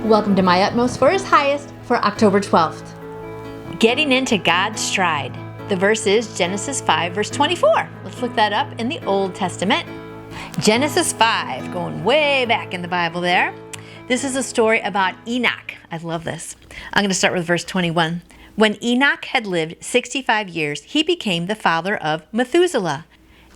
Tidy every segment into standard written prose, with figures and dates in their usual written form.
Welcome to My Utmost for His Highest for October 12th. Getting into God's stride. The verse is Genesis 5, verse 24. Let's look that up in the Old Testament. Genesis 5, going way back in the Bible there. This is a story about Enoch. I love this. I'm going to start with verse 21. When Enoch had lived 65 years, he became the father of Methuselah.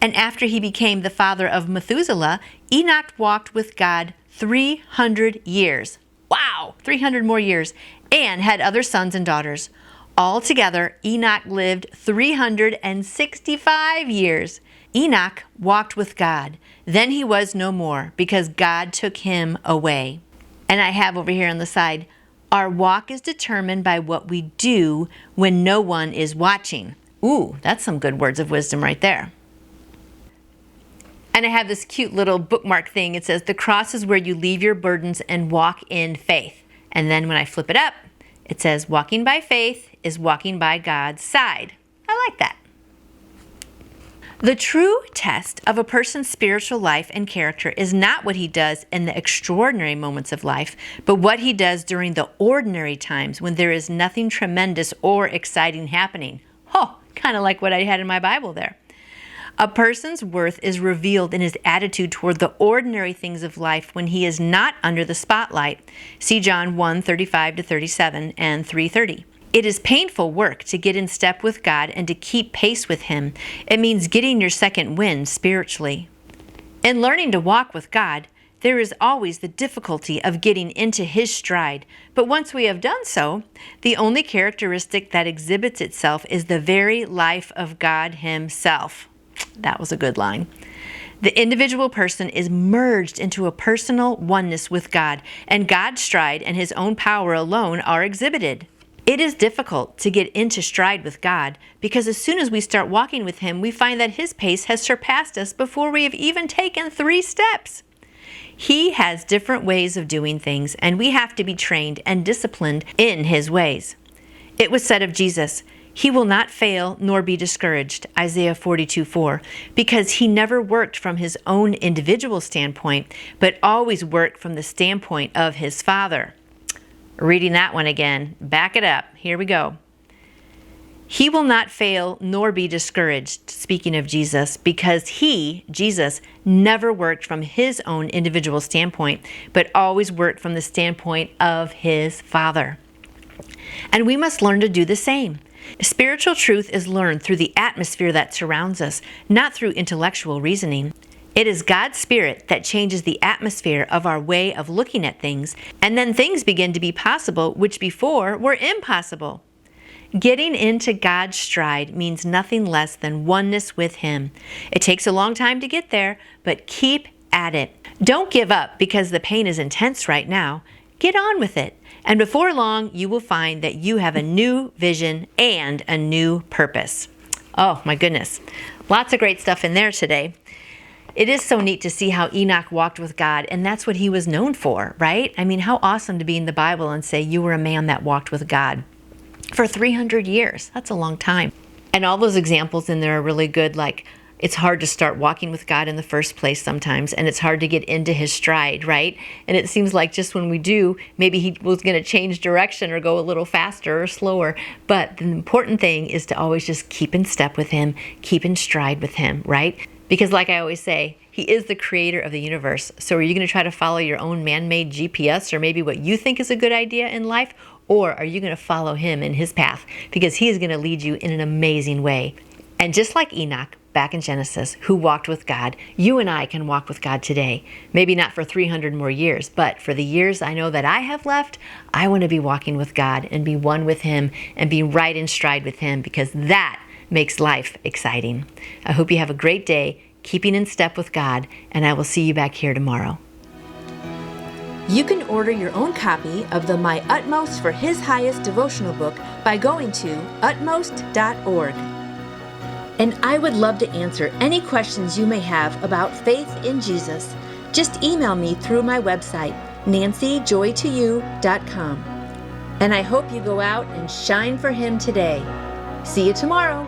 And after he became the father of Methuselah, Enoch walked with God 300 years. Wow, 300 more years, and had other sons and daughters. Altogether, Enoch lived 365 years. Enoch walked with God. Then he was no more, because God took him away. And I have over here on the side, our walk is determined by what we do when no one is watching. Ooh, that's some good words of wisdom right there. And I have this cute little bookmark thing. It says, the cross is where you leave your burdens and walk in faith. And then when I flip it up, it says, walking by faith is walking by God's side. I like that. The true test of a person's spiritual life and character is not what he does in the extraordinary moments of life, but what he does during the ordinary times when there is nothing tremendous or exciting happening. Oh, kind of like what I had in my Bible there. A person's worth is revealed in his attitude toward the ordinary things of life when he is not under the spotlight. See John 1:35-37 and 3:30. It is painful work to get in step with God and to keep pace with Him. It means getting your second wind spiritually. In learning to walk with God, there is always the difficulty of getting into His stride. But once we have done so, the only characteristic that exhibits itself is the very life of God Himself. That was a good line. The individual person is merged into a personal oneness with God, and God's stride and His own power alone are exhibited. It is difficult to get into stride with God because as soon as we start walking with Him, we find that His pace has surpassed us before we have even taken 3 steps. He has different ways of doing things, and we have to be trained and disciplined in His ways. It was said of Jesus, He will not fail nor be discouraged, Isaiah 42:4, because He never worked from His own individual standpoint, but always worked from the standpoint of His Father. Reading that one again, back it up. Here we go. He will not fail nor be discouraged, speaking of Jesus, because He, Jesus, never worked from His own individual standpoint, but always worked from the standpoint of His Father. And we must learn to do the same. Spiritual truth is learned through the atmosphere that surrounds us, not through intellectual reasoning. It is God's Spirit that changes the atmosphere of our way of looking at things, and then things begin to be possible which before were impossible. Getting into God's stride means nothing less than oneness with Him. It takes a long time to get there, but keep at it. Don't give up because the pain is intense right now. Get on with it. And before long, you will find that you have a new vision and a new purpose. Oh, my goodness. Lots of great stuff in there today. It is so neat to see how Enoch walked with God, and that's what he was known for, right? I mean, how awesome to be in the Bible and say you were a man that walked with God for 300 years. That's a long time. And all those examples in there are really good, like it's hard to start walking with God in the first place sometimes, and it's hard to get into His stride, right? And it seems like just when we do, maybe He was going to change direction or go a little faster or slower. But the important thing is to always just keep in step with Him, keep in stride with Him, right? Because like I always say, He is the creator of the universe. So are you going to try to follow your own man-made GPS or maybe what you think is a good idea in life? Or are you going to follow Him in His path? Because He is going to lead you in an amazing way. And just like Enoch, back in Genesis, who walked with God, you and I can walk with God today. Maybe not for 300 more years, but for the years I know that I have left, I want to be walking with God and be one with Him and be right in stride with Him because that makes life exciting. I hope you have a great day, keeping in step with God, and I will see you back here tomorrow. You can order your own copy of the My Utmost for His Highest devotional book by going to utmost.org. And I would love to answer any questions you may have about faith in Jesus. Just email me through my website, nancyjoytoyou.com. And I hope you go out and shine for Him today. See you tomorrow.